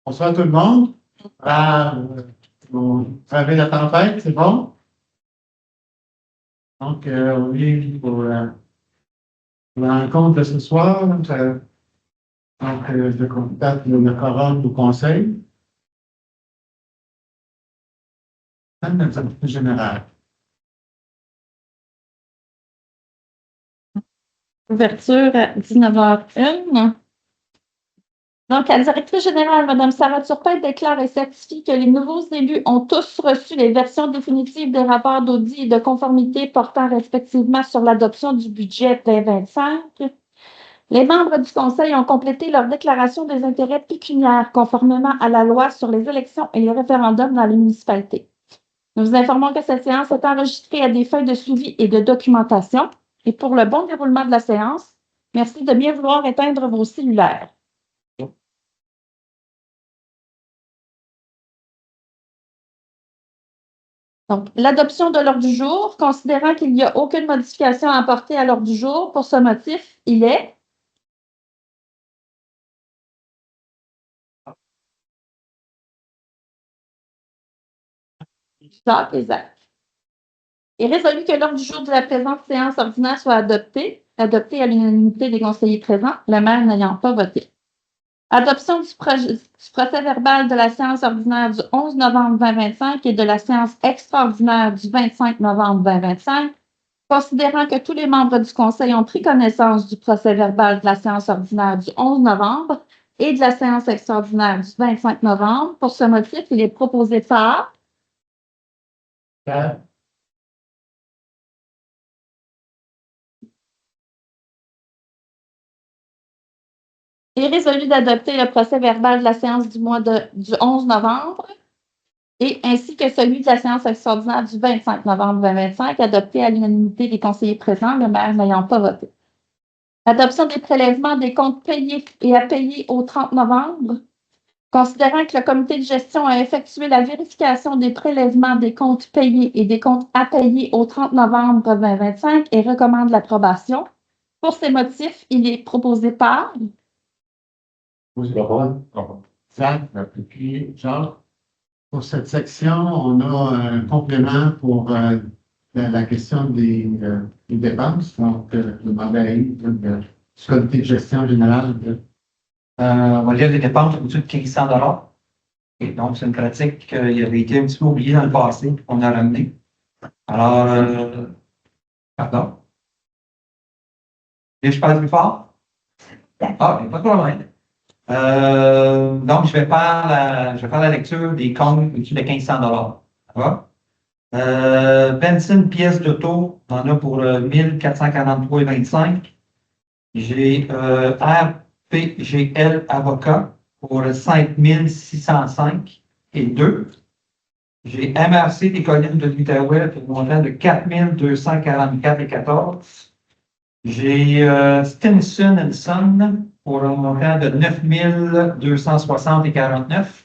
Bonsoir tout le monde. Vous avez la tempête, c'est bon? Donc, on est pour la rencontre de ce soir. Donc, je contacte le quorum du conseil. Notre directrice générale. Ouverture à 19h01. Donc, la directrice générale, Mme Sarah Turpin, déclare et certifie que les nouveaux élus ont tous reçu les versions définitives des rapports d'audit et de conformité portant respectivement sur l'adoption du budget 2025. Les membres du Conseil ont complété leur déclaration des intérêts pécuniaires conformément à la loi sur les élections et les référendums dans les municipalités. Nous vous informons que cette séance est enregistrée à des fins de suivi et de documentation. Et pour le bon déroulement de la séance, merci de bien vouloir éteindre vos cellulaires. Donc, l'adoption de l'ordre du jour, considérant qu'il n'y a aucune modification à apporter à l'ordre du jour, pour ce motif, il est Jacques et Zach. Il est résolu que l'ordre du jour de la présente séance ordinaire soit adopté à l'unanimité des conseillers présents, le maire n'ayant pas voté. Adoption du procès verbal de la séance ordinaire du 11 novembre 2025 et de la séance extraordinaire du 25 novembre 2025. Considérant que tous les membres du Conseil ont pris connaissance du procès verbal de la séance ordinaire du 11 novembre et de la séance extraordinaire du 25 novembre, pour ce motif, il est proposé par Il est résolu d'adopter le procès verbal de la séance du 11 novembre et ainsi que celui de la séance extraordinaire du 25 novembre 2025, adopté à l'unanimité des conseillers présents, le maire n'ayant pas voté. Adoption des prélèvements des comptes payés et à payer au 30 novembre. Considérant que le comité de gestion a effectué la vérification des prélèvements des comptes payés et des comptes à payer au 30 novembre 2025 et recommande l'approbation. Pour ces motifs, il est proposé par Zach, puis Jacques. Pour cette section, on a un complément pour la question des dépenses. Donc, je demandais à Yves du comité de gestion générale. On va lire les dépenses au-dessus de 1500 $. Et donc, c'est une pratique qui avait été un petit peu oubliée dans le passé, qu'on a ramené. Alors, pardon. Et je parle plus fort? Ah, pas de problème. Donc, je vais faire la lecture des comptes au-dessus de 1500 $. 25 pièces d'auto, on en a pour 1443,25. J'ai RPGL Avocat pour 5605,2. J'ai MRC des collines de l'Outaouais pour un montant de 4244,14. J'ai Stinson & Son pour un montant de 9260,49.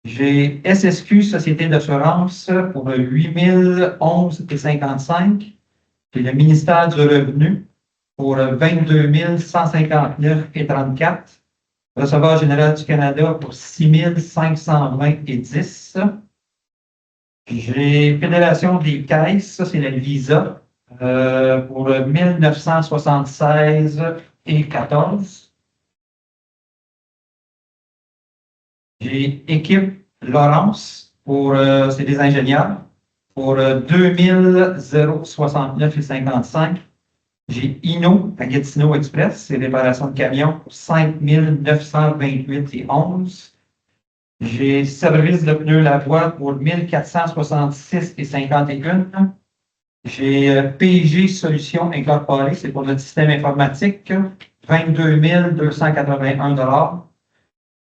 J'ai SSQ, Société d'assurance, pour 8011,55. J'ai le ministère du Revenu pour 22 159,34. Receveur général du Canada pour 6 520,10. J'ai Fédération des caisses, ça c'est la Visa, pour 1976,14. J'ai Équipe Laurence, c'est des ingénieurs, pour 2069,55. J'ai Inno, à Gatineau Express, c'est réparation de camions, pour 5928,11. J'ai Service de pneus Lavoie pour 1466,51. J'ai PG Solutions Incorporées, c'est pour notre système informatique, 22 281 $.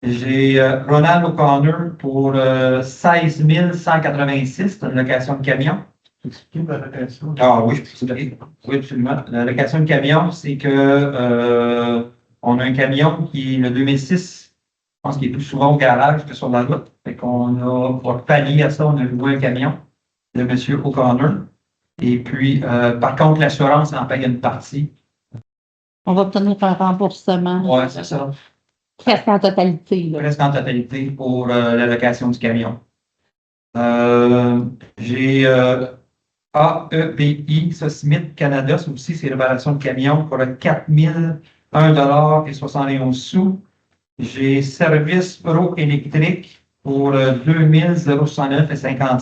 J'ai Ronald O'Connor pour 16 186, une location de camion. Expliquez la location. Ah oui, je peux expliquer. Oui, absolument. La location de camion, c'est que on a un camion qui est le 2006, je pense qu'il est plus souvent au garage que sur la route. Fait qu'on a, pour pallier à ça, on a loué un camion de M. O'Connor. Et puis, par contre, l'assurance en paye une partie. On va obtenir un remboursement. Oui, c'est ça. Presque en totalité. Là. presque en totalité pour la location du camion. J'ai AEBI, ça, Smith Canada, ça aussi, c'est réparation de camion pour 4001,71 $. J'ai Service Pro électrique pour 2009,55 $.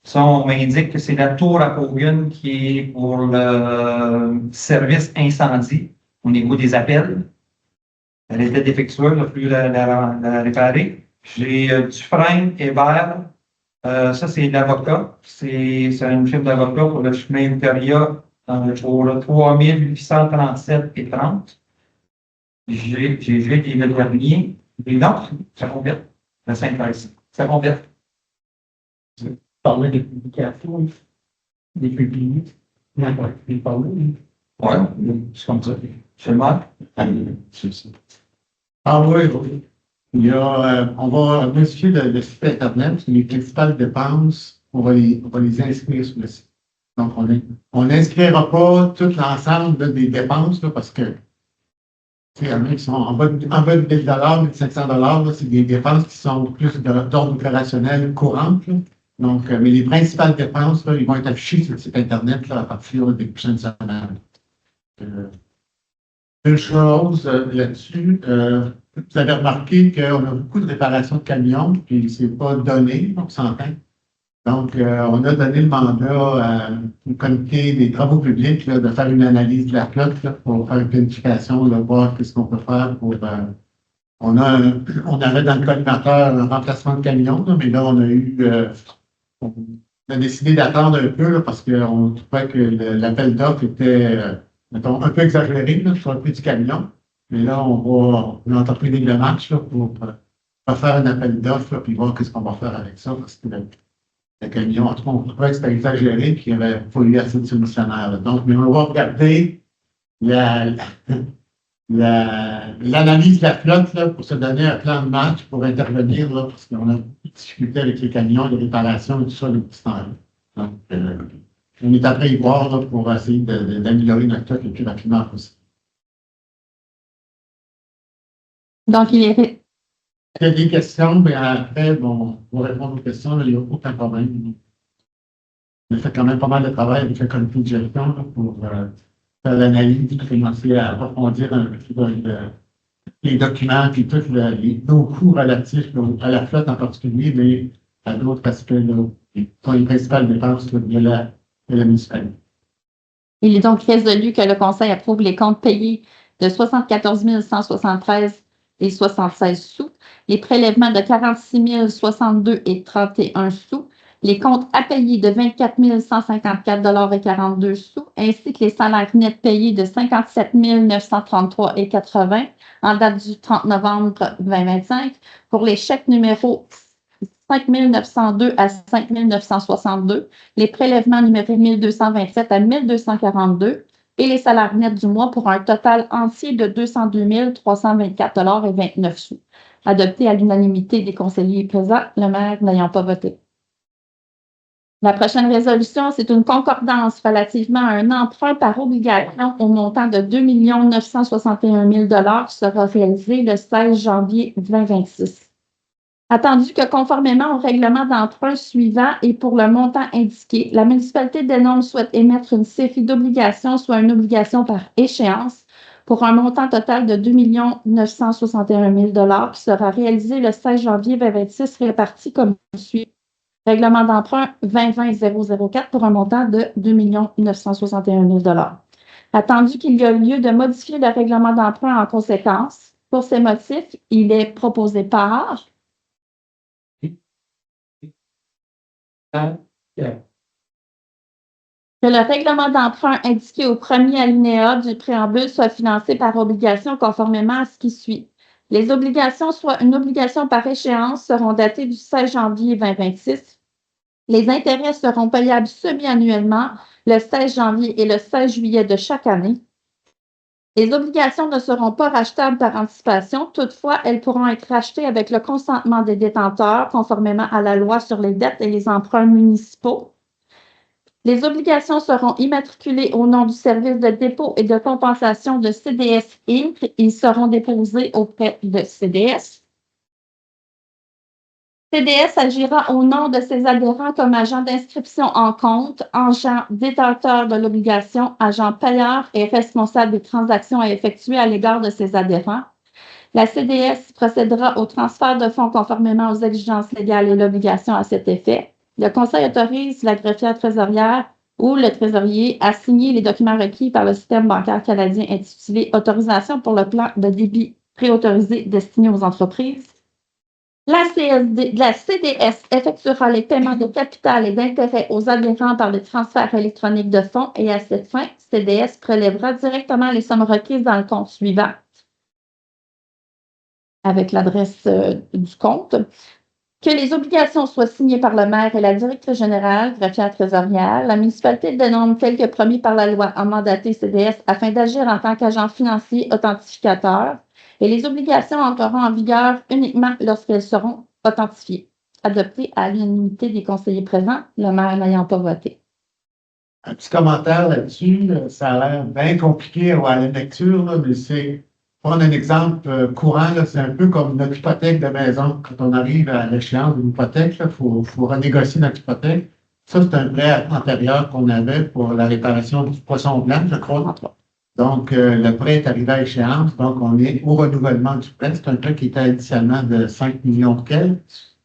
Ça, on m'indique que c'est la tour à Kogan qui est pour le service incendie au niveau des appels. Elle était défectueuse, il a fallu la réparer. J'ai Dufresne Hébert. Ça, c'est l'avocat. C'est une firme d'avocat pour le chemin Victoria pour 3837,30 $. J'ai le dernier. Et non, ça complète. Le 5 ça complète. Parler des publications, des publiés, n'importe qui parler. Oui, C'est comme ça. c'est le mal. C'est ça. Ah oui, oui. Il y a, on va modifier le site Internet, les principales dépenses, on va les inscrire sur le site. Donc, on n'inscrira pas tout l'ensemble des dépenses, là, parce que il y en a qui sont en bas de 1 000 $, 1 500 $, c'est des dépenses qui sont plus d'ordre opérationnel courant. Là. Donc, mais les principales dépenses, là, ils vont être affichées sur le site Internet là, à partir des prochaines semaines. Deux choses là-dessus. Vous avez remarqué qu'on a beaucoup de réparations de camions, puis c'est pas donné, on s'entend. Donc, on a donné le mandat au comité des travaux publics là, de faire une analyse de la flotte là, pour faire une planification, là, voir qu'est-ce qu'on peut faire pour. On avait dans le collimateur un remplacement de camion, là, mais là, on a décidé d'attendre un peu là, parce qu'on trouvait que l'appel d'offres était, mettons, un peu exagéré là, sur le prix du camion. Mais là, on a entrepris des démarches là, pour faire un appel d'offres là, puis voir qu'est-ce qu'on va faire avec ça, parce que le camion, en tout cas, on trouvait que c'était exagéré et qu'il n'y avait pas eu assez de soumissionnaires. Là. Donc, mais on va regarder l'analyse de la flotte là, pour se donner un plan de match pour intervenir, là, parce qu'on a beaucoup de difficultés avec les camions, les réparations et tout ça, le petit temps. Donc, on est après y voir là, pour essayer d'améliorer notre flotte le plus rapidement possible. Donc, il est. Il y a des questions, mais après, bon, on va répondre aux questions, là, il n'y a aucun problème. On a fait quand même pas mal de travail avec le comité de gestion là, pour faire l'analyse, commencer à approfondir un peu les documents, puis tous nos coûts relatifs à la flotte en particulier, mais à d'autres aspects, là, qui sont les principales dépenses là, de la municipalité. Il est donc résolu que le Conseil approuve les comptes payés de 74 173,76 sous, les prélèvements de 46 062,31 sous, les comptes à payer de 24 154,42 $, ainsi que les salaires nets payés de 57 933,80 $ en date du 30 novembre 2025 pour les chèques numéro 5 902 à 5 962, les prélèvements numéro 1227 à 1242 et les salaires nets du mois pour un total entier de 202 324,29 $, adopté à l'unanimité des conseillers présents, le maire n'ayant pas voté. La prochaine résolution, c'est une concordance relativement à un emprunt par obligation au montant de 2 961 000 $ qui sera réalisé le 16 janvier 2026. Attendu que conformément au règlement d'emprunt suivant et pour le montant indiqué, la municipalité d'Hénon souhaite émettre une série d'obligations, soit une obligation par échéance, pour un montant total de 2 961 000 $ qui sera réalisé le 16 janvier 2026, réparti comme suit. Règlement d'emprunt 2020-004 pour un montant de 2 961 000 $. Attendu qu'il y a lieu de modifier le règlement d'emprunt en conséquence, pour ces motifs, il est proposé par que le règlement d'emprunt indiqué au premier alinéa du préambule soit financé par obligation conformément à ce qui suit. Les obligations, soit une obligation par échéance, seront datées du 16 janvier 2026. Les intérêts seront payables semi-annuellement le 16 janvier et le 16 juillet de chaque année. Les obligations ne seront pas rachetables par anticipation. Toutefois, elles pourront être rachetées avec le consentement des détenteurs, conformément à la loi sur les dettes et les emprunts municipaux. Les obligations seront immatriculées au nom du service de dépôt et de compensation de CDS Inc. Ils seront déposés auprès de CDS. CDS agira au nom de ses adhérents comme agent d'inscription en compte, agent détenteur de l'obligation, agent payeur et responsable des transactions à effectuer à l'égard de ses adhérents. La CDS procédera au transfert de fonds conformément aux exigences légales et l'obligation à cet effet. Le Conseil autorise la greffière trésorière ou le trésorier à signer les documents requis par le système bancaire canadien intitulé Autorisation pour le plan de débit préautorisé destiné aux entreprises. La CDS effectuera les paiements de capital et d'intérêt aux adhérents par les transferts électroniques de fonds et à cette fin, CDS prélèvera directement les sommes requises dans le compte suivant avec l'adresse du compte. Que les obligations soient signées par le maire et la directrice générale, greffière trésorière, la municipalité dénombre tel que promis par la loi a mandaté CDS afin d'agir en tant qu'agent financier authentificateur et les obligations entreront en vigueur uniquement lorsqu'elles seront authentifiées. Adopté à l'unanimité des conseillers présents, le maire n'ayant pas voté. Un petit commentaire là-dessus, ça a l'air bien compliqué à la lecture, là, mais c'est prendre un exemple courant, là, c'est un peu comme notre hypothèque de maison. Quand on arrive à l'échéance d'une hypothèque, il faut renégocier notre hypothèque. Ça, c'est un prêt antérieur qu'on avait pour la réparation du poisson blanc, je crois. Donc, le prêt est arrivé à échéance, donc on est au renouvellement du prêt. C'est un prêt qui était initialement de 5 millions de quelques,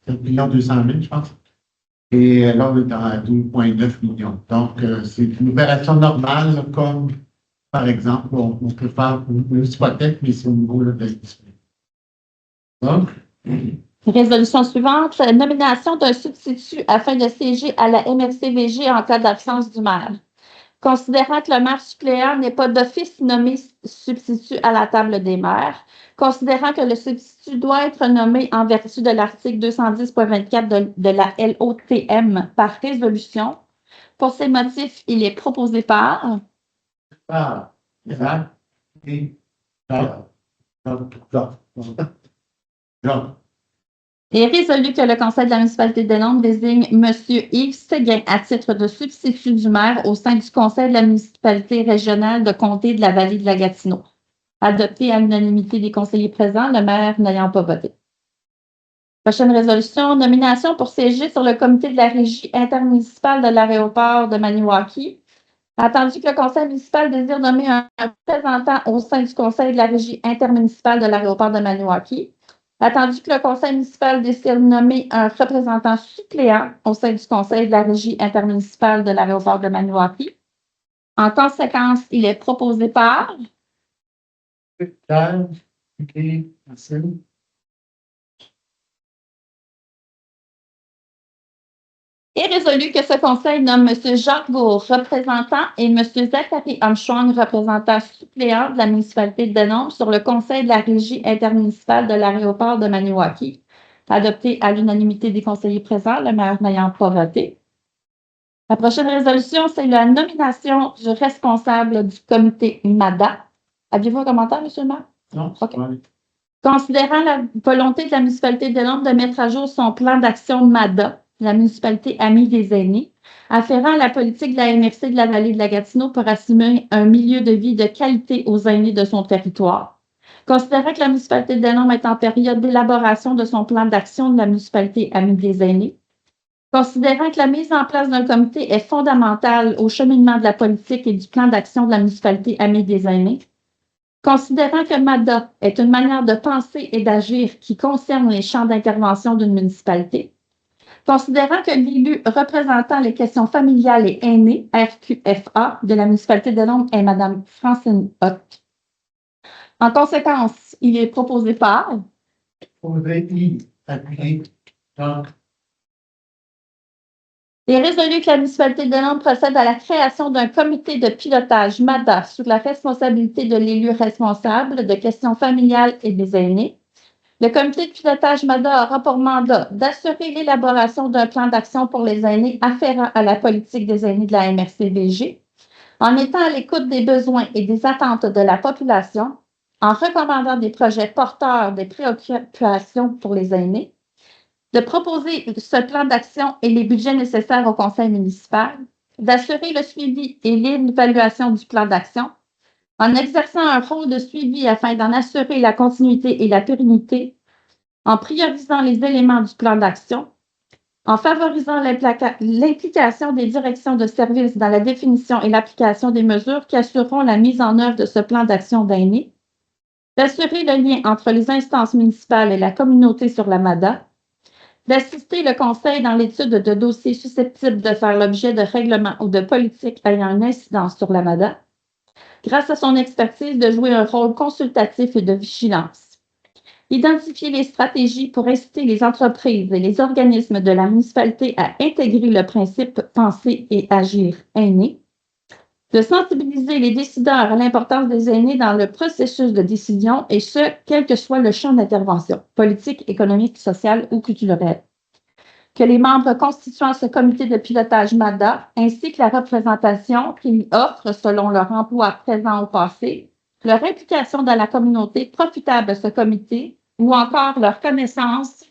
5 millions 200 000, je pense. Et là, on est à 12,9 millions. Donc, c'est une opération normale, là, comme, par exemple, on peut faire une hypothèque, mais c'est au niveau de l'esprit. Donc, Résolution suivante, nomination d'un substitut afin de siéger à la MRC-VG en cas d'absence du maire. Considérant que le maire suppléant n'est pas d'office nommé substitut à la table des maires, considérant que le substitut doit être nommé en vertu de l'article 210.24 de la LOTM par résolution, pour ces motifs, il est proposé par Isaac et Jean. Il est résolu que le Conseil de la municipalité de Londres désigne M. Yves Séguin à titre de substitut du maire au sein du Conseil de la municipalité régionale de comté de la vallée de la Gatineau. Adopté à l'unanimité des conseillers présents, le maire n'ayant pas voté. Prochaine résolution, nomination pour siéger sur le comité de la régie intermunicipale de l'aéroport de Maniwaki. Attendu que le conseil municipal désire nommer un représentant au sein du conseil de la régie intermunicipale de l'aéroport de Maniwaki. Attendu que le conseil municipal décide de nommer un représentant suppléant au sein du conseil de la régie intermunicipale de l'aéroport de Maniwaki. En conséquence, il est proposé par et résolu que ce conseil nomme M. Jacques Gour, représentant, et M. Zachary Armstrong, représentant suppléant de la municipalité de Denombre sur le conseil de la régie intermunicipale de l'aéroport de Maniwaki, adopté à l'unanimité des conseillers présents, le maire n'ayant pas voté. La prochaine résolution, c'est la nomination du responsable du comité MADA. Aviez-vous un commentaire, M. le maire? Non, OK. Considérant la volonté de la municipalité de Denombre de mettre à jour son plan d'action MADA, la municipalité amie des aînés, afférent à la politique de la MRC de la vallée de la Gatineau pour assumer un milieu de vie de qualité aux aînés de son territoire. Considérant que la municipalité de Denombre est en période d'élaboration de son plan d'action de la municipalité amie des aînés. Considérant que la mise en place d'un comité est fondamentale au cheminement de la politique et du plan d'action de la municipalité amie des aînés. Considérant que MADA est une manière de penser et d'agir qui concerne les champs d'intervention d'une municipalité. Considérant que l'élu représentant les questions familiales et aînées, RQFA, de la municipalité de Denombre est Mme Francine Hoth. En conséquence, il est proposé par Il est résolu que la municipalité de Denombre procède à la création d'un comité de pilotage MADA sous la responsabilité de l'élu responsable de questions familiales et des aînés. Le comité de pilotage MADA aura pour mandat d'assurer l'élaboration d'un plan d'action pour les aînés afférents à la politique des aînés de la MRC-VG, en étant à l'écoute des besoins et des attentes de la population, en recommandant des projets porteurs des préoccupations pour les aînés, de proposer ce plan d'action et les budgets nécessaires au conseil municipal, d'assurer le suivi et l'évaluation du plan d'action, en exerçant un rôle de suivi afin d'en assurer la continuité et la pérennité, en priorisant les éléments du plan d'action, en favorisant l'implication des directions de services dans la définition et l'application des mesures qui assureront la mise en œuvre de ce plan d'action d'aînés, d'assurer le lien entre les instances municipales et la communauté sur la MADA, d'assister le Conseil dans l'étude de dossiers susceptibles de faire l'objet de règlements ou de politiques ayant une incidence sur la MADA, grâce à son expertise de jouer un rôle consultatif et de vigilance. Identifier les stratégies pour inciter les entreprises et les organismes de la municipalité à intégrer le principe penser et agir aîné, de sensibiliser les décideurs à l'importance des aînés dans le processus de décision et ce, quel que soit le champ d'intervention, politique, économique, social ou culturel. Que les membres constituant ce comité de pilotage MADA, ainsi que la représentation qu'ils offrent selon leur emploi présent ou passé, leur implication dans la communauté profitable de ce comité ou encore leur connaissance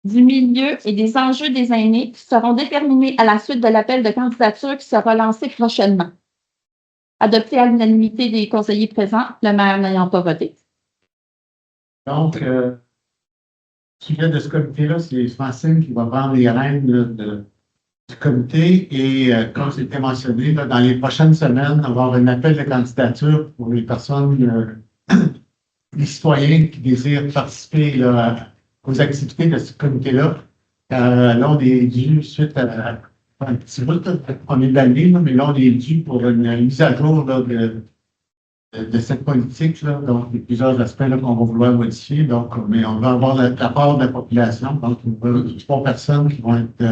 du milieu et des enjeux des aînés seront déterminés à la suite de l'appel de candidature qui sera lancé prochainement. Adopté à l'unanimité des conseillers présents, le maire n'ayant pas voté. Donc, le sujet de ce comité-là, c'est Francine qui va prendre les rênes du comité et, comme c'était mentionné, là, dans les prochaines semaines, on va avoir un appel de candidature pour les personnes, les citoyens qui désirent participer là, aux activités de ce comité-là. Là, on est dû suite à un petit bout, on est de l'année, mais là, on est dû pour une mise à jour là, de cette politique. Là. Donc, il y a plusieurs aspects là, qu'on va vouloir modifier. Donc, mais on va avoir la part de la population. Donc, il va y avoir 3 personnes qui vont être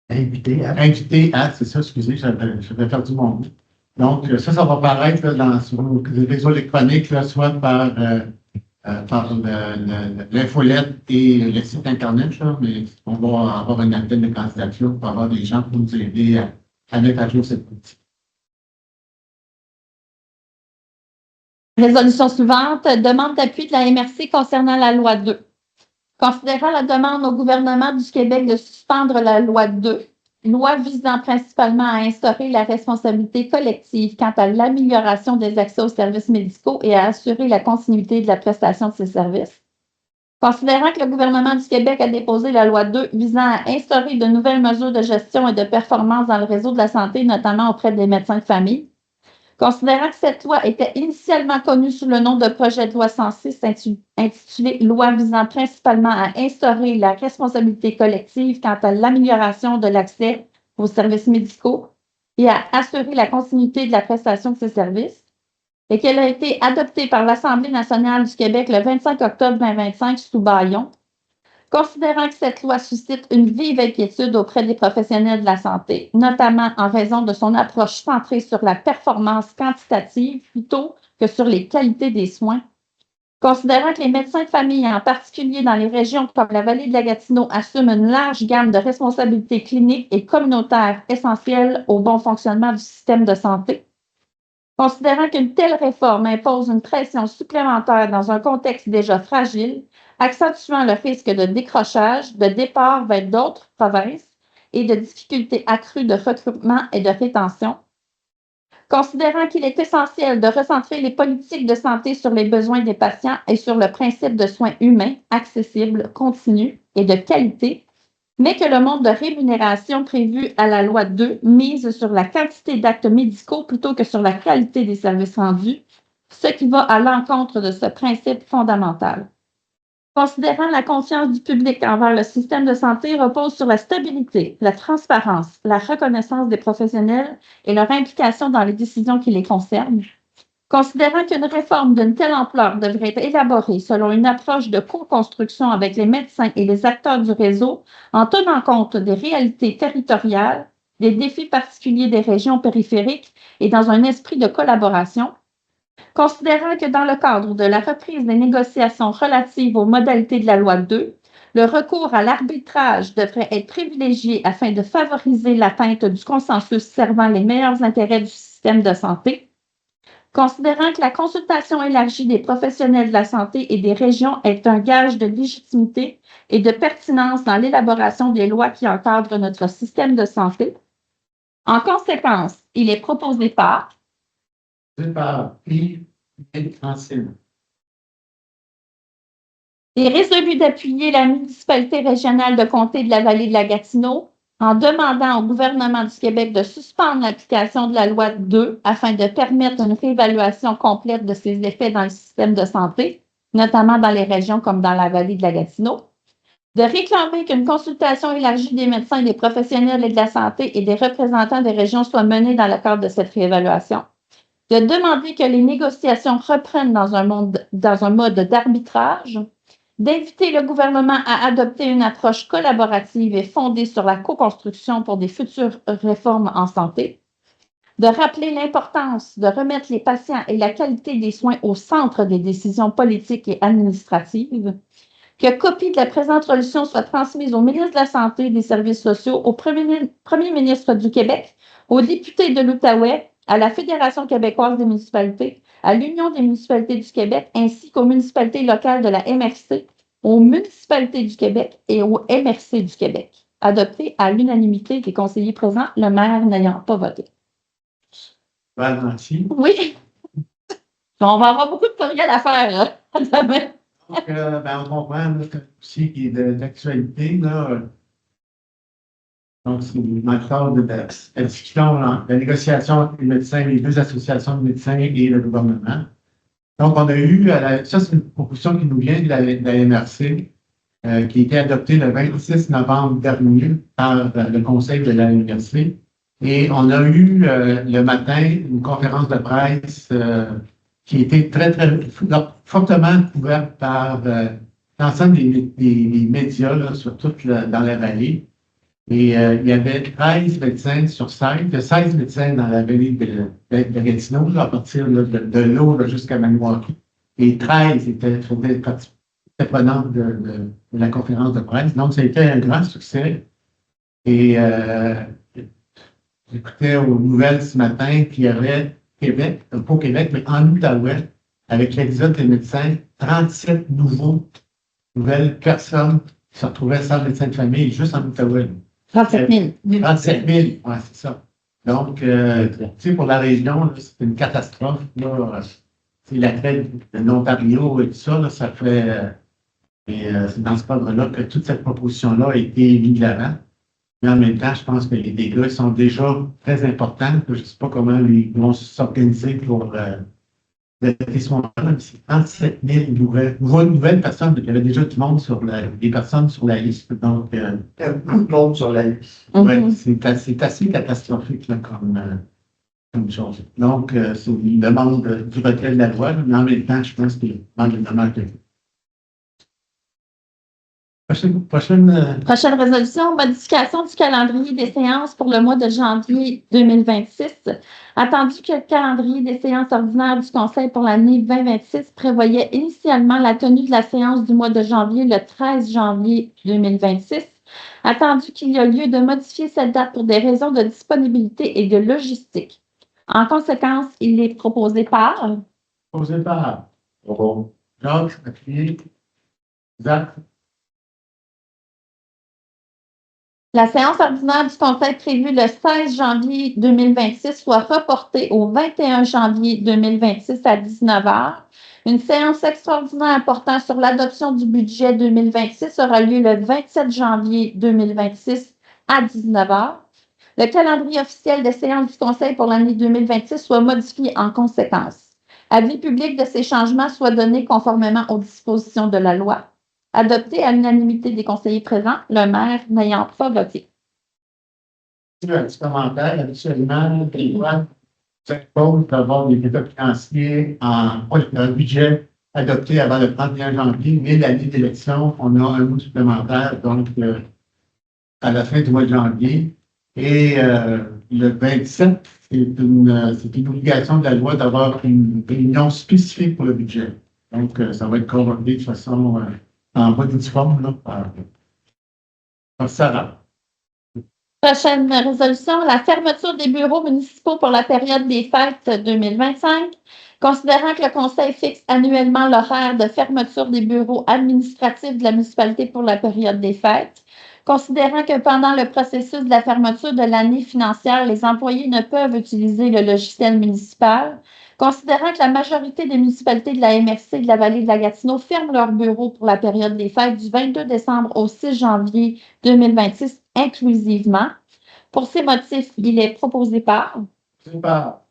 invitées à, c'est ça, excusez, j'avais perdu mon mot. Donc, ça va apparaître là, sur les réseaux électroniques, là, soit par l'infolette et le site Internet, là, mais on va avoir une appel de candidature pour avoir des gens pour nous aider à mettre à jour cette politique. Résolution suivante, demande d'appui de la MRC concernant la loi 2. Considérant la demande au gouvernement du Québec de suspendre la loi 2, loi visant principalement à instaurer la responsabilité collective quant à l'amélioration des accès aux services médicaux et à assurer la continuité de la prestation de ces services. Considérant que le gouvernement du Québec a déposé la loi 2 visant à instaurer de nouvelles mesures de gestion et de performance dans le réseau de la santé, notamment auprès des médecins de famille. Considérant que cette loi était initialement connue sous le nom de projet de loi 106 intitulé « Loi visant principalement à instaurer la responsabilité collective quant à l'amélioration de l'accès aux services médicaux et à assurer la continuité de la prestation de ces services », et qu'elle a été adoptée par l'Assemblée nationale du Québec le 25 octobre 2025 sous bâillon, considérant que cette loi suscite une vive inquiétude auprès des professionnels de la santé, notamment en raison de son approche centrée sur la performance quantitative plutôt que sur les qualités des soins, considérant que les médecins de famille, en particulier dans les régions comme la vallée de la Gatineau, assument une large gamme de responsabilités cliniques et communautaires essentielles au bon fonctionnement du système de santé, considérant qu'une telle réforme impose une pression supplémentaire dans un contexte déjà fragile, accentuant le risque de décrochage, de départ vers d'autres provinces et de difficultés accrues de recrutement et de rétention. Considérant qu'il est essentiel de recentrer les politiques de santé sur les besoins des patients et sur le principe de soins humains, accessibles, continus et de qualité, mais que le mode de rémunération prévu à la loi 2 mise sur la quantité d'actes médicaux plutôt que sur la qualité des services rendus, ce qui va à l'encontre de ce principe fondamental. Considérant la confiance du public envers le système de santé repose sur la stabilité, la transparence, la reconnaissance des professionnels et leur implication dans les décisions qui les concernent. Considérant qu'une réforme d'une telle ampleur devrait être élaborée selon une approche de co-construction avec les médecins et les acteurs du réseau en tenant compte des réalités territoriales, des défis particuliers des régions périphériques et dans un esprit de collaboration, considérant que dans le cadre de la reprise des négociations relatives aux modalités de la loi 2, le recours à l'arbitrage devrait être privilégié afin de favoriser l'atteinte du consensus servant les meilleurs intérêts du système de santé, Considérant que la consultation élargie des professionnels de la santé et des régions est un gage de légitimité et de pertinence dans l'élaboration des lois qui encadrent notre système de santé, en conséquence, il est proposé par Yves Francine. est résolu d'appuyer la municipalité régionale de comté de la vallée de la Gatineau en demandant au gouvernement du Québec de suspendre l'application de la loi 2 afin de permettre une réévaluation complète de ses effets dans le système de santé, notamment dans les régions comme dans la vallée de la Gatineau, de réclamer qu'une consultation élargie des médecins et des professionnels de la santé et des représentants des régions soit menée dans le cadre de cette réévaluation, de demander que les négociations reprennent dans un mode d'arbitrage, d'inviter le gouvernement à adopter une approche collaborative et fondée sur la co-construction pour des futures réformes en santé, de rappeler l'importance de remettre les patients et la qualité des soins au centre des décisions politiques et administratives, que copie de la présente résolution soit transmise au ministre de la Santé et des Services sociaux, au premier ministre du Québec, aux députés de l'Outaouais, à la Fédération québécoise des municipalités, à l'Union des municipalités du Québec, ainsi qu'aux municipalités locales de la MRC, aux municipalités du Québec et au MRC du Québec, adopté à l'unanimité des conseillers présents, le maire n'ayant pas voté. Valentine. Oui. On va avoir beaucoup de courriels à faire demain. Donc, on comprend là, aussi qui est d'actualité. Donc, c'est dans le cadre de la discussion, la négociation entre les médecins, les deux associations de médecins et le gouvernement. Donc, on a eu, ça c'est une proposition qui nous vient de la MRC, qui a été adoptée le 26 novembre dernier par le conseil de la MRC. Et on a eu le matin une conférence de presse qui était très, très fortement couverte par l'ensemble des médias, là, surtout dans la vallée. Et il y avait 13 médecins sur 16, il y a 16 médecins dans la vallée de Gatineau, là, à partir de l'eau jusqu'à Maniwaki. Et 13 étaient prenants de la conférence de presse. Donc, ça a été un grand succès. Et j'écoutais aux nouvelles ce matin qu'il y avait Québec, pas au Québec, mais en Outaouais, avec l'exode des médecins, 37 nouvelles personnes qui se retrouvaient sans médecin de famille, juste en Outaouais. 37 000. 37 000, oui, c'est ça. Donc, tu sais, pour la région, c'est une catastrophe. C'est la traite de l'Ontario et tout ça, là, ça fait. C'est dans ce cadre-là que toute cette proposition-là a été mise de l'avant. Mais en même temps, je pense que les dégâts sont déjà très importants. Je ne sais pas comment ils vont s'organiser pour traiter ce moment-là, mais c'est 37 000 nouvelles personnes. Il y avait déjà du monde des personnes sur la liste. Donc, beaucoup de monde sur la liste. Ouais, c'est assez catastrophique là, comme chose. Donc, c'est une demande du retrait de la loi, mais en même temps, je pense qu'il manque de demande. Prochaine résolution, modification du calendrier des séances pour le mois de janvier 2026. Attendu que le calendrier des séances ordinaires du Conseil pour l'année 2026 prévoyait initialement la tenue de la séance du mois de janvier le 13 janvier 2026, attendu qu'il y a lieu de modifier cette date pour des raisons de disponibilité et de logistique. En conséquence, il est proposé par... Jacques, Zach. La séance ordinaire du Conseil prévue le 16 janvier 2026 soit reportée au 21 janvier 2026 à 19 h. Une séance extraordinaire portant sur l'adoption du budget 2026 aura lieu le 27 janvier 2026 à 19 h. Le calendrier officiel des séances du Conseil pour l'année 2026 soit modifié en conséquence. Avis public de ces changements soit donné conformément aux dispositions de la loi. Adopté à l'unanimité des conseillers présents, le maire n'ayant pas voté. Un petit commentaire, habituellement, les lois s'imposent d'avoir des états financiers un budget adopté avant le 31 janvier, mais l'année d'élection, on a un mois supplémentaire, donc à la fin du mois de janvier. Et le 27, c'est une obligation de la loi d'avoir une réunion spécifique pour le budget. Donc, ça va être coordonné de façon en mode uniforme, là, par Sarah. Prochaine résolution, la fermeture des bureaux municipaux pour la période des fêtes 2025. Considérant que le Conseil fixe annuellement l'horaire de fermeture des bureaux administratifs de la municipalité pour la période des fêtes, considérant que pendant le processus de la fermeture de l'année financière, les employés ne peuvent utiliser le logiciel municipal, considérant que la majorité des municipalités de la MRC de la vallée de la Gatineau ferment leurs bureaux pour la période des fêtes du 22 décembre au 6 janvier 2026 inclusivement. Pour ces motifs, il est proposé par C'est pas.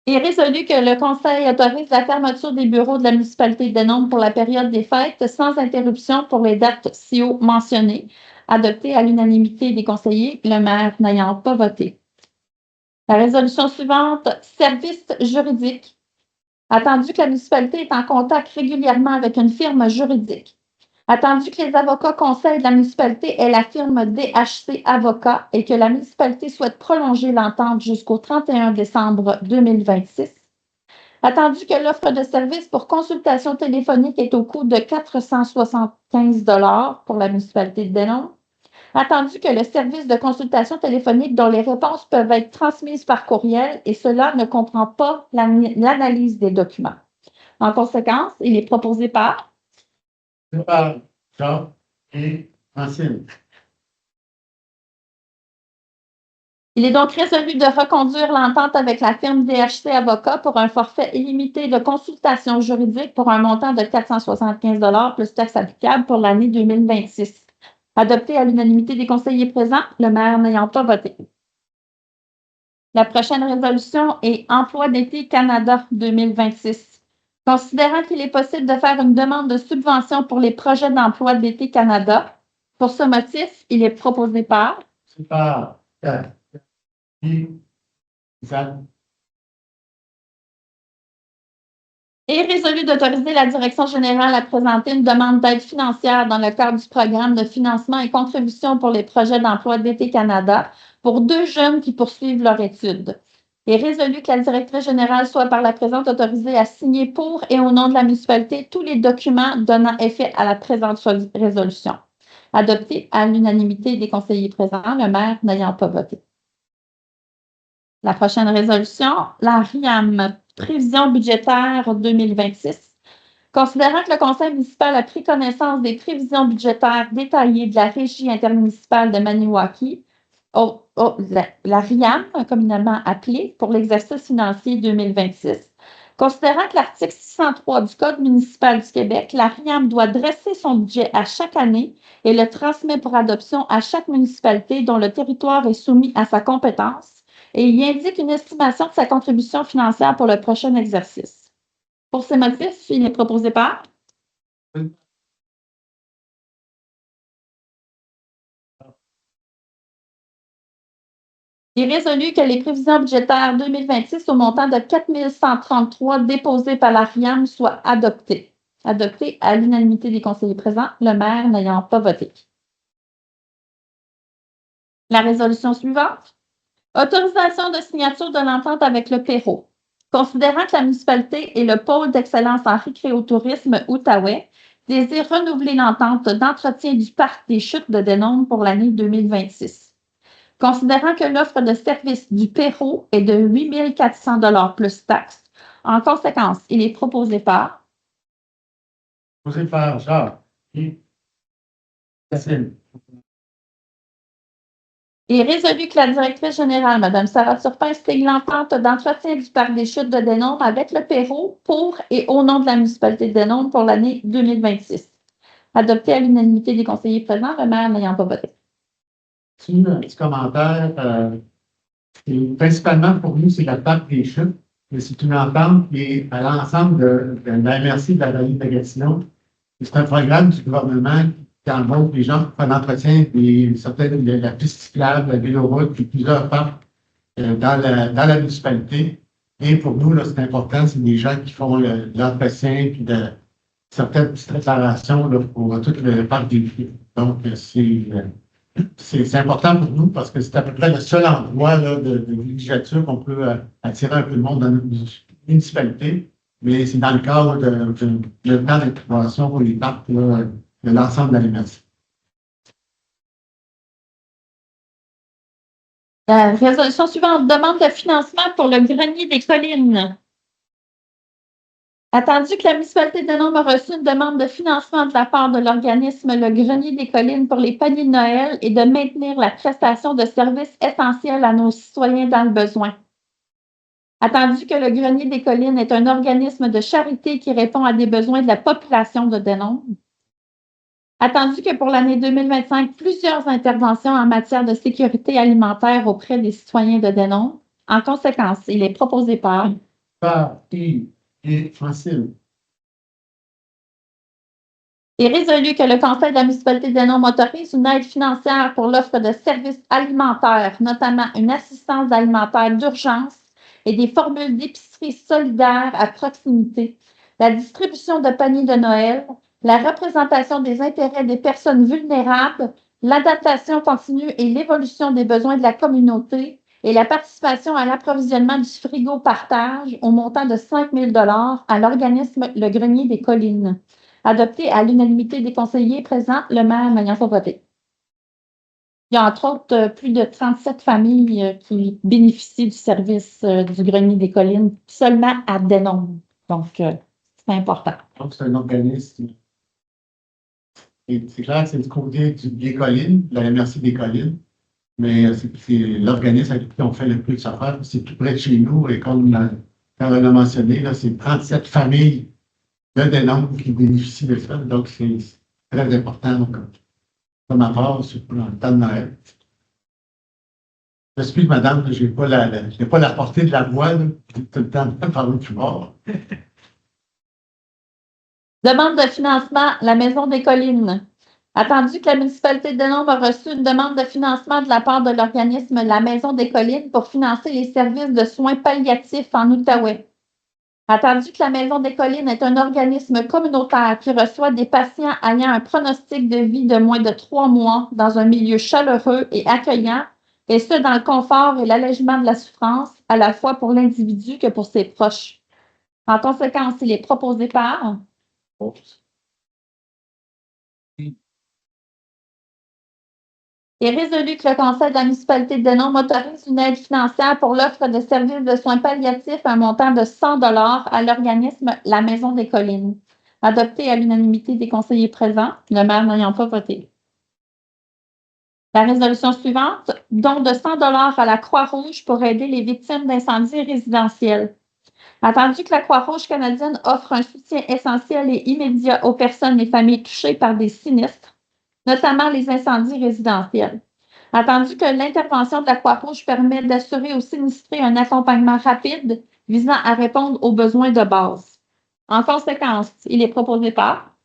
et résolu que le Conseil autorise la fermeture des bureaux de la municipalité de Denombre pour la période des fêtes sans interruption pour les dates ci-haut mentionnées, adopté à l'unanimité des conseillers, le maire n'ayant pas voté. La résolution suivante, service juridique. Attendu que la municipalité est en contact régulièrement avec une firme juridique. Attendu que les avocats conseils de la municipalité est la firme DHC Avocats et que la municipalité souhaite prolonger l'entente jusqu'au 31 décembre 2026. Attendu que l'offre de service pour consultation téléphonique est au coût de 475 pour la municipalité de Denombre. Attendu que le service de consultation téléphonique dont les réponses peuvent être transmises par courriel et cela ne comprend pas l'analyse des documents. En conséquence, il est proposé par C'est pas. Charles et Francine. Il est donc résolu de reconduire l'entente avec la firme DHC Avocats pour un forfait illimité de consultation juridique pour un montant de 475 plus taxes applicables pour l'année 2026. Adopté à l'unanimité des conseillers présents, le maire n'ayant pas voté. La prochaine résolution est Emploi d'été Canada 2026. Considérant qu'il est possible de faire une demande de subvention pour les projets d'emploi d'été Canada, pour ce motif, il est proposé par C'est pas. Suzanne. et résolu d'autoriser la direction générale à présenter une demande d'aide financière dans le cadre du programme de financement et contribution pour les projets d'emploi d'été Canada pour 2 jeunes qui poursuivent leur étude. Et résolu que la directrice générale soit par la présente autorisée à signer pour et au nom de la municipalité tous les documents donnant effet à la présente résolution. Adopté à l'unanimité des conseillers présents, le maire n'ayant pas voté. La prochaine résolution, la RIAM, prévision budgétaire 2026. Considérant que le conseil municipal a pris connaissance des prévisions budgétaires détaillées de la régie intermunicipale de Maniwaki, la RIAM, communément appelée, pour l'exercice financier 2026. Considérant que l'article 603 du Code municipal du Québec, la RIAM doit dresser son budget à chaque année et le transmet pour adoption à chaque municipalité dont le territoire est soumis à sa compétence et il indique une estimation de sa contribution financière pour le prochain exercice. Pour ces motifs, il est proposé par Il est résolu que les prévisions budgétaires 2026 au montant de 4 133 déposées par la RIAM soient adoptées. Adoptées à l'unanimité des conseillers présents, le maire n'ayant pas voté. La résolution suivante. Autorisation de signature de l'entente avec le Perrault. Considérant que la municipalité et le pôle d'excellence en récréotourisme Outaouais désirent renouveler l'entente d'entretien du parc des chutes de Denombre pour l'année 2026. Considérant que l'offre de service du Perrault est de 8 400 plus taxes, en conséquence, il est proposé par Proposé par Charles et Francine. et résolu que la directrice générale, Mme Sarah Turpin, signe l'entente d'entretien du parc des chutes de Denombre avec le Perrault pour et au nom de la municipalité de Denombre pour l'année 2026. Adopté à l'unanimité des conseillers présents, le maire n'ayant pas voté. Un petit commentaire. Principalement pour nous, c'est la parc des chutes, mais c'est une entente qui est à l'ensemble de la MRC de la vallée de Gatineau. C'est un programme du gouvernement qui embauche les gens pour faire l'entretien de la piste cyclable, la véloroute, puis plusieurs parcs dans la municipalité. Et pour nous, là, c'est important, c'est des gens qui font l'entretien puis certaines petites réparations là, pour tout le parc des chutes. Donc, c'est important pour nous parce que c'est à peu près le seul endroit là, de villégiature qu'on peut attirer un peu de monde dans notre municipalité. mais c'est dans le cadre de plan d'intervention pour les parcs là, de l'ensemble de la MRC. La résolution suivante, demande de financement pour le grenier des collines. Attendu que la municipalité de Denombre a reçu une demande de financement de la part de l'organisme Le Grenier des collines pour les paniers de Noël et de maintenir la prestation de services essentiels à nos citoyens dans le besoin. Attendu que le Grenier des collines est un organisme de charité qui répond à des besoins de la population de Denombre. Attendu que pour l'année 2025, plusieurs interventions en matière de sécurité alimentaire auprès des citoyens de Denombre. En conséquence, il est proposé par Yves et Francine. est résolu que le Conseil de la municipalité de Denombre autorise une aide financière pour l'offre de services alimentaires, notamment une assistance alimentaire d'urgence et des formules d'épicerie solidaire à proximité, la distribution de paniers de Noël, la représentation des intérêts des personnes vulnérables, l'adaptation continue et l'évolution des besoins de la communauté et la participation à l'approvisionnement du frigo partage au montant de 5 000 à l'organisme Le Grenier des collines, adopté à l'unanimité des conseillers présents, le maire n'ayant pas voté. Il y a entre autres plus de 37 familles qui bénéficient du service du Grenier des collines seulement à Denombre. Donc, c'est important. Donc, c'est un organisme. Et c'est clair que c'est du côté des collines, de la MRC des collines, mais c'est l'organisme avec qui on fait le plus d'affaires. C'est tout près de chez nous et comme on l'a mentionné, là, c'est 37 familles de Denombre qui bénéficient de ça. Donc, c'est très important. Donc, comme apport, surtout dans le temps de Noël. J'excuse, madame, je n'ai pas la portée de la voix, là. J'ai tout le temps de parler plus fort. Demande de financement, la Maison des collines. Attendu que la municipalité de Denombre a reçu une demande de financement de la part de l'organisme La Maison des collines pour financer les services de soins palliatifs en Outaouais. Attendu que la Maison des collines est un organisme communautaire qui reçoit des patients ayant un pronostic de vie de moins de 3 mois dans un milieu chaleureux et accueillant, et ce, dans le confort et l'allègement de la souffrance, à la fois pour l'individu que pour ses proches. En conséquence, il est proposé par est résolu que le Conseil de la municipalité de Denombre autorise une aide financière pour l'offre de services de soins palliatifs à un montant de 100 à l'organisme La Maison des collines, adopté à l'unanimité des conseillers présents, le maire n'ayant pas voté. La résolution suivante, don de 100 à la Croix-Rouge pour aider les victimes d'incendies résidentiels. Attendu que la Croix-Rouge canadienne offre un soutien essentiel et immédiat aux personnes et familles touchées par des sinistres, notamment les incendies résidentiels. Attendu que l'intervention de la Croix-Rouge permet d'assurer aux sinistrés un accompagnement rapide visant à répondre aux besoins de base. En conséquence, il est proposé par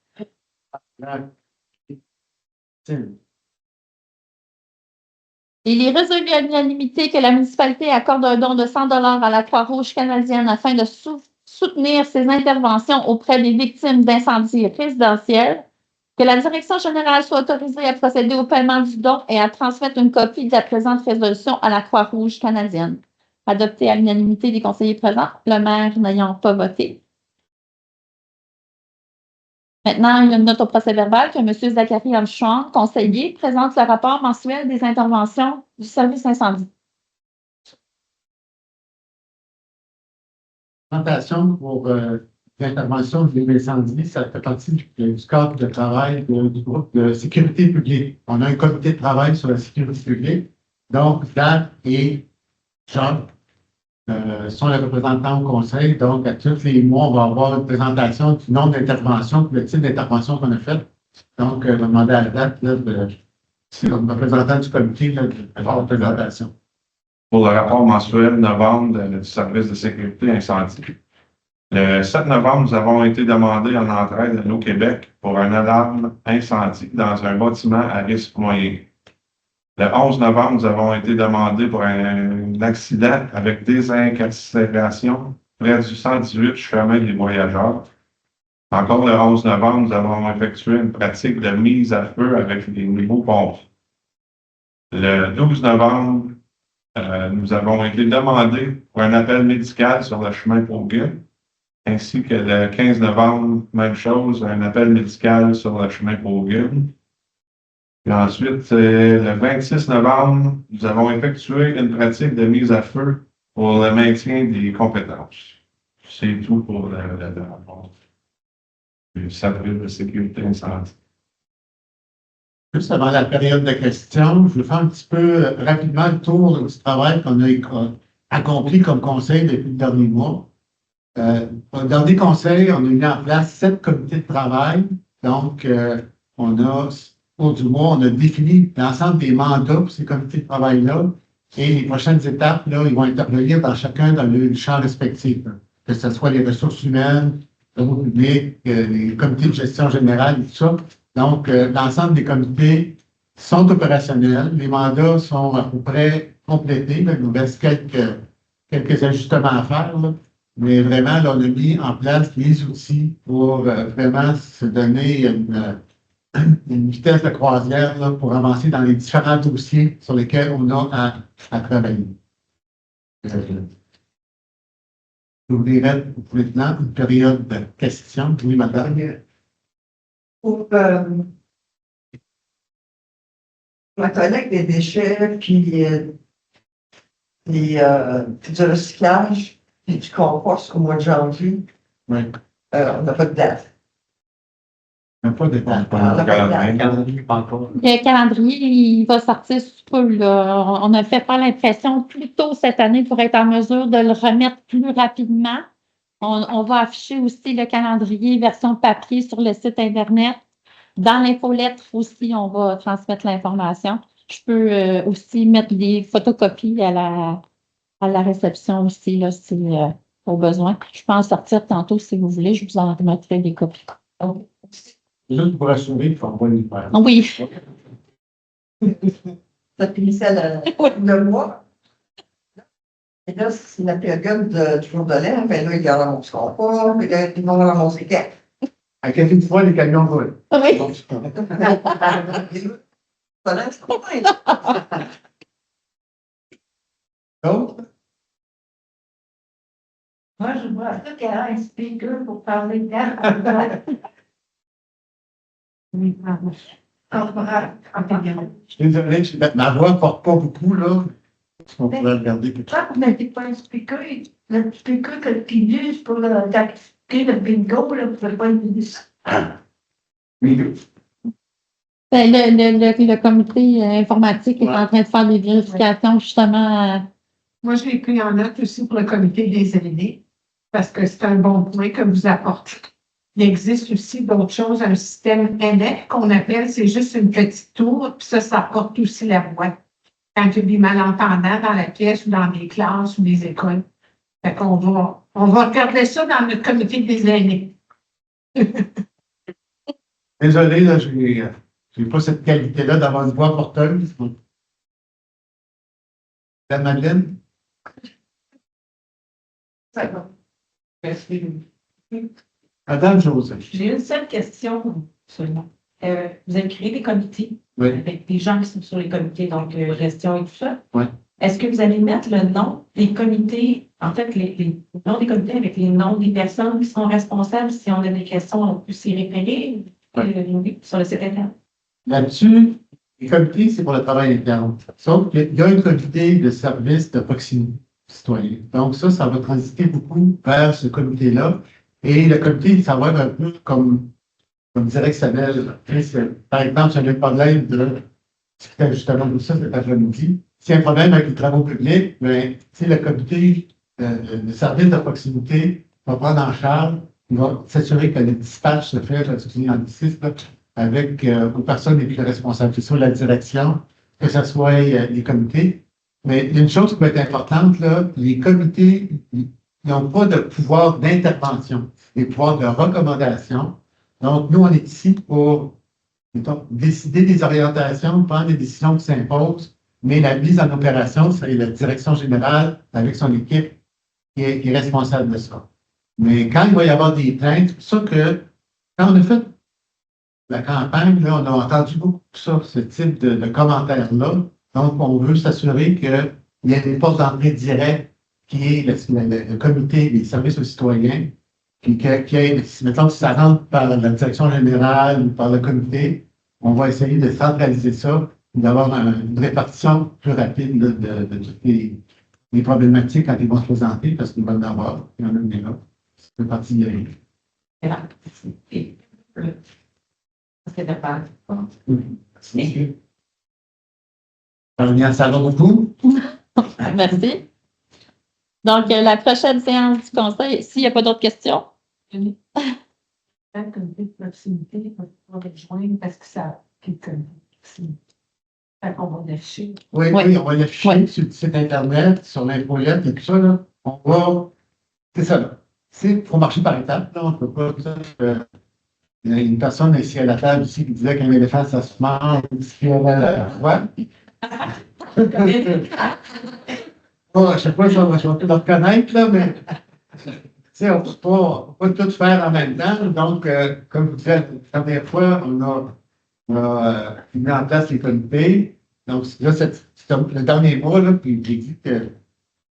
il est résolu à l'unanimité que la municipalité accorde un don de 100 à la Croix-Rouge canadienne afin de soutenir ses interventions auprès des victimes d'incendies résidentiels, que la direction générale soit autorisée à procéder au paiement du don et à transmettre une copie de la présente résolution à la Croix-Rouge canadienne. Adopté à l'unanimité des conseillers présents, le maire n'ayant pas voté. Maintenant, il y a une note au procès-verbal que M. Zachary Armstrong, conseiller, présente le rapport mensuel des interventions du service incendie. Présentation pour l'intervention des incendies, ça fait partie du cadre de travail du groupe de sécurité publique. On a un comité de travail sur la sécurité publique. Donc, Dan et Jean sont les représentants au conseil. Donc, à tous les mois, on va avoir une présentation du nombre d'interventions, le type d'intervention qu'on a fait. Donc, je vais demander à la date c'est comme représentant du comité de faire la présentation. Pour le rapport mensuel novembre du service de sécurité incendie. Le 7 novembre, nous avons été demandés en entraide à l'Eau Québec pour une alarme incendie dans un bâtiment à risque moyen. Le 11 novembre, nous avons été demandés pour un accident avec désincarcération près du 118 chemin des voyageurs. Encore le 11 novembre, nous avons effectué une pratique de mise à feu avec les nouveaux pompes. Le 12 novembre, nous avons été demandés pour un appel médical sur le chemin Pauguin. Ainsi que le 15 novembre, même chose, un appel médical sur le chemin Beauguin. Et ensuite, le 26 novembre, nous avons effectué une pratique de mise à feu pour le maintien des compétences. C'est tout pour le service de sécurité incendie. Juste avant la période de questions, je vais faire un petit peu rapidement le tour du travail qu'on a accompli comme conseil depuis le dernier mois. Au dernier conseil, on a mis en place 7 comités de travail. Donc, au du mois, on a défini l'ensemble des mandats pour ces comités de travail-là. Et les prochaines étapes, là, ils vont intervenir dans chacun dans le champ respectif. Que ce soit les ressources humaines, le groupe public, les comités de gestion générale et tout ça. Donc, l'ensemble des comités sont opérationnels. Les mandats sont à peu près complétés. Là. Il nous reste quelques ajustements à faire. Là. Mais vraiment, là, on a mis en place les outils pour vraiment se donner une vitesse de croisière là, pour avancer dans les différents dossiers sur lesquels on a à travailler. J'ouvrirai maintenant une période de questions. Oui, madame. Pour la collecte des déchets, puis du recyclage, puis du compost au mois de janvier, Oui. on n'a pas de date. Pas de temps. On n'a pas de date. Calendrier, pas encore. Le calendrier, il va sortir sous peu, là. On a fait pas l'impression plus tôt cette année pour être en mesure de le remettre plus rapidement. On va afficher aussi le calendrier version papier sur le site Internet. Dans l'infolettre aussi, on va transmettre l'information. Je peux aussi mettre des photocopies à la réception aussi, là, si au besoin. Je peux en sortir tantôt si vous voulez. Je vous en remettrai des copies. Juste pour assurer qu'il faut envoyer les faire. Oui. Ça finissait le mois. Et là, c'est la période du jour de l'air, mais là, ils ne ramasseront pas, mais là, ils vont ramasser quand? À quelques fois, les camions volent. Oui. Donc, Ça laisse trop bien. d'autres? Moi, je vois ça qu'elle a un speaker pour parler d'air. Oui, pardon. Je suis désolé, ma voix ne porte pas beaucoup, là. Est-ce qu'on pourrait regarder quelque chose? Pourquoi vous n'avez pas un speaker? Le speaker que tu uses pour d'activer le bingo, là, vous ne pouvez pas utiliser ça. Oui. Ben, le comité informatique est en train de faire des vérifications justement. Moi, je l'ai pris en note aussi pour le comité des aînés, parce que c'est un bon point que vous apportez. Il existe aussi d'autres choses, un système NF qu'on appelle, c'est juste une petite tour, puis ça apporte aussi la voix. Quand il y a des malentendants dans la pièce ou dans des classes ou des écoles. Fait qu'on on va regarder ça dans notre comité des aînés. Désolé, là, je n'ai pas cette qualité-là d'avoir une voix porteuse. La Madeleine? Ça va. Merci. Madame Joseph. J'ai une seule question seulement. Vous avez créé des comités Oui. avec des gens qui sont sur les comités, donc gestion et tout ça. Oui. Est-ce que vous allez mettre le nom des comités, en fait, les noms des comités avec les noms des personnes qui sont responsables si on a des questions, on peut s'y référer sur le site Internet? Là-dessus, les comités, c'est pour le travail interne. Sauf qu'il y a un comité de service de proximité citoyen. Donc ça va transiter beaucoup vers ce comité-là. Et le comité, ça va être un peu comme directionnel. Par exemple, si on a un problème c'était justement de ça cet après-midi. S'il y a un problème avec les travaux publics, le comité de service de proximité va prendre en charge, il va s'assurer que le dispatch se fait, en anglicisme, avec aux personnes les plus responsables, que ce soit la direction, que ce soit les comités. Mais il y a une chose qui peut être importante, là, les comités n'ont pas de pouvoir d'intervention, des pouvoirs de recommandation. Donc, nous, on est ici pour décider des orientations, prendre des décisions qui s'imposent, mais la mise en opération, c'est la direction générale avec son équipe qui est responsable de ça. Mais quand il va y avoir des plaintes, c'est pour ça que quand on a fait la campagne, là, on a entendu beaucoup ça, ce type de commentaires-là. Donc, on veut s'assurer qu'il y ait des portes d'entrée directes qui est le comité des services aux citoyens, puis mettons, si ça rentre par la direction générale ou par le comité, on va essayer de centraliser ça, d'avoir une répartition plus rapide là, de toutes les problématiques quand ils vont se présenter, parce qu'ils vont en avoir, il y en a une là. C'est parti. C'est d'accord. Merci. Ça va beaucoup? Merci. Donc, la prochaine séance du conseil, s'il n'y a pas d'autres questions. Le comité de proximité va pouvoir rejoindre parce que ça quelqu'un. Fait qu'on va l'afficher. Oui, Oui. oui, on va l'afficher sur le site Internet, sur l'infolette et tout ça. Là. On va. C'est ça. Là. Il faut marcher par étapes. Là. On ne peut pas. Il y a une personne ici à la table ici qui disait qu'un éléphant, ça se mange si on a la fois. Bon, je sais pas si on va le reconnaître, là, mais on ne peut pas tout faire en même temps. Donc, comme vous disiez la dernière fois, on a mis en place les comités. Donc, là, c'est le dernier mois, là, puis j'ai dit que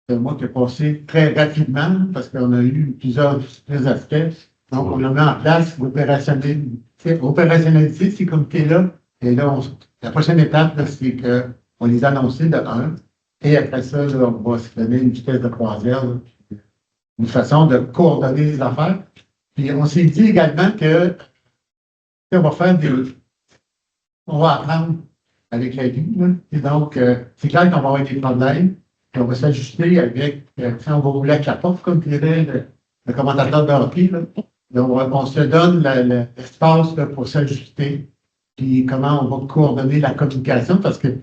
c'est un mois qui est passé très rapidement parce qu'on a eu plusieurs aspects. Donc, on a mis en place opérationnaliser ces comités-là. Et là, la prochaine étape, là, c'est qu'on les annonce de un. Et après ça, là, on va se donner une vitesse de croisière, là, une façon de coordonner les affaires. Puis on s'est dit également que on va faire on va apprendre avec la vie. Là. Et donc, c'est clair qu'on va avoir des problèmes. Puis on va s'ajuster avec, on va rouler avec la porte, comme dirait le commentateur de hockey. Là. Donc, on se donne l'espace là, pour s'ajuster. Puis comment on va coordonner la communication, parce que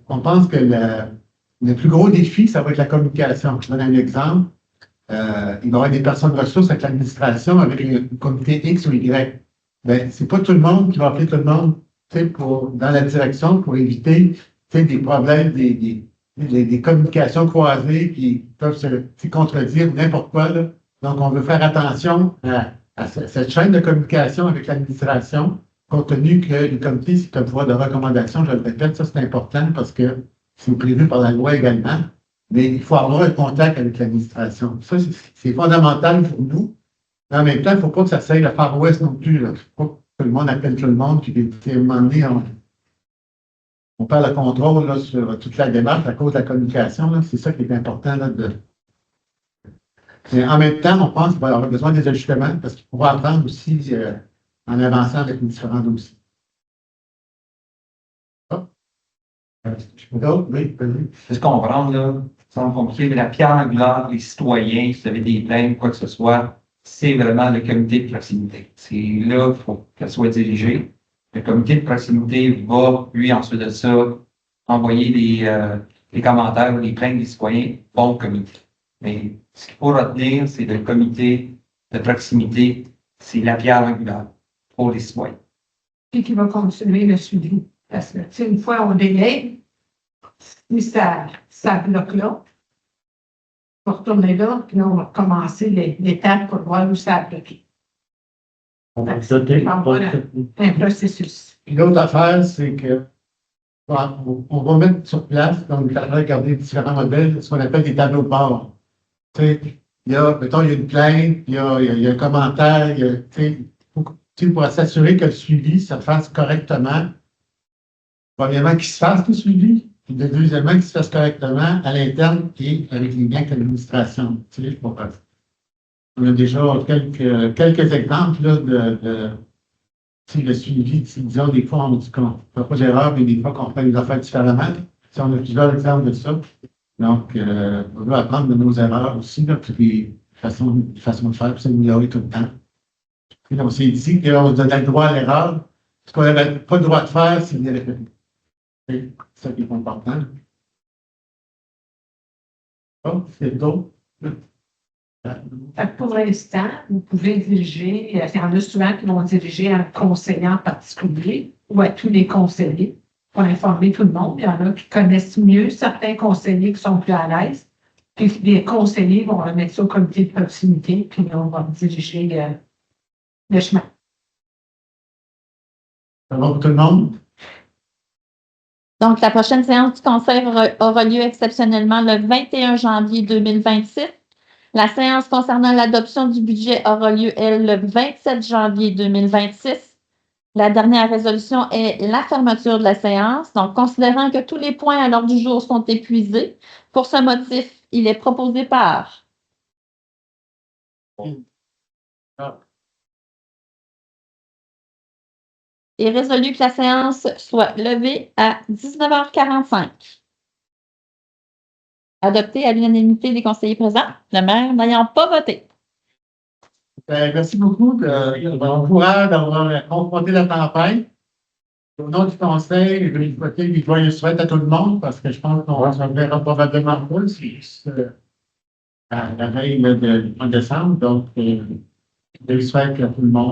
on pense que le plus gros défi, ça va être la communication. Je donne un exemple. Il va y avoir des personnes ressources avec l'administration, avec un comité X ou Y. Ben, c'est pas tout le monde qui va appeler tout le monde dans la direction pour éviter des problèmes, des communications croisées qui peuvent se contredire n'importe quoi. Là. Donc, on veut faire attention à cette chaîne de communication avec l'administration, compte tenu que le comité, c'est un pouvoir de recommandation, je le répète, ça c'est important parce que c'est prévu par la loi également, mais il faut avoir un contact avec l'administration. Ça, c'est fondamental pour nous. Mais en même temps, il ne faut pas que ça s'aille le Far West non plus. Il ne faut pas que tout le monde appelle tout le monde, puis à un moment donné, on perd le contrôle là, sur toute la démarche à cause de la communication. C'est ça qui est important. Là, Mais en même temps, on pense qu'il va y avoir besoin des ajustements parce qu'il faut apprendre aussi en avançant avec les différents dossiers. D'autres? Oui, vas-y. Juste comprendre, là, sans compliquer, mais la pierre angulaire, les citoyens, si vous avez des plaintes, quoi que ce soit, c'est vraiment le comité de proximité. C'est là qu'il faut qu'elle soit dirigée. Le comité de proximité va, lui, ensuite de ça, envoyer des commentaires ou des plaintes des citoyens au comité. Mais ce qu'il faut retenir, c'est que le comité de proximité, c'est la pierre angulaire pour les citoyens. Et qui va continuer le suivi. Parce que, une fois on délègue, si ça bloque là, on va retourner là, puis là, on va commencer l'étape pour voir où ça a bloqué. On va sauter. Un processus. Puis l'autre affaire, c'est que on va mettre sur place, donc, regarder différents modèles, ce qu'on appelle des tableaux de bord. Tu sais, mettons, il y a une plainte, il y a un commentaire, pour s'assurer que le suivi se fasse correctement. Premièrement, qu'il se fasse le suivi, puis deuxièmement, qu'il se fasse correctement à l'interne et avec les liens avec l'administration. On a déjà quelques exemples là, de le suivi. Disons, des fois, on dit qu'on ne fait pas d'erreur, mais des fois, qu'on fait les affaires différemment. On a plusieurs exemples de ça. Donc, on veut apprendre de nos erreurs aussi, là, puis façon de faire, puis s'améliorer tout le temps. Puis on s'est dit qu'on se donnait le droit à l'erreur. Ce qu'on n'avait pas le droit de faire, c'est de les répéter. C'est ça qui est important. Bon, c'est d'autres. Pour l'instant, vous pouvez diriger, il y en a souvent qui vont diriger à un conseiller en particulier ou à tous les conseillers pour informer tout le monde. Il y en a qui connaissent mieux certains conseillers qui sont plus à l'aise. Puis les conseillers vont remettre ça au comité de proximité, puis on va diriger le chemin. Ça va pour tout le monde? Donc, la prochaine séance du conseil aura lieu exceptionnellement le 21 janvier 2026 La séance concernant l'adoption du budget aura lieu, elle, le 27 janvier 2026. La dernière résolution est la fermeture de la séance. Donc, considérant que tous les points à l'ordre du jour sont épuisés, pour ce motif, il est proposé par et résolu que la séance soit levée à 19h45. Adopté à l'unanimité des conseillers présents, le maire n'ayant pas voté. Merci beaucoup de votre courage d'avoir confronté la tempête. Au nom du conseil, je vais souhaiter une joyeuse fête à tout le monde parce que je pense qu'on se verra probablement pas à la veille du mois de décembre. Donc, joyeuse fête à tout le monde.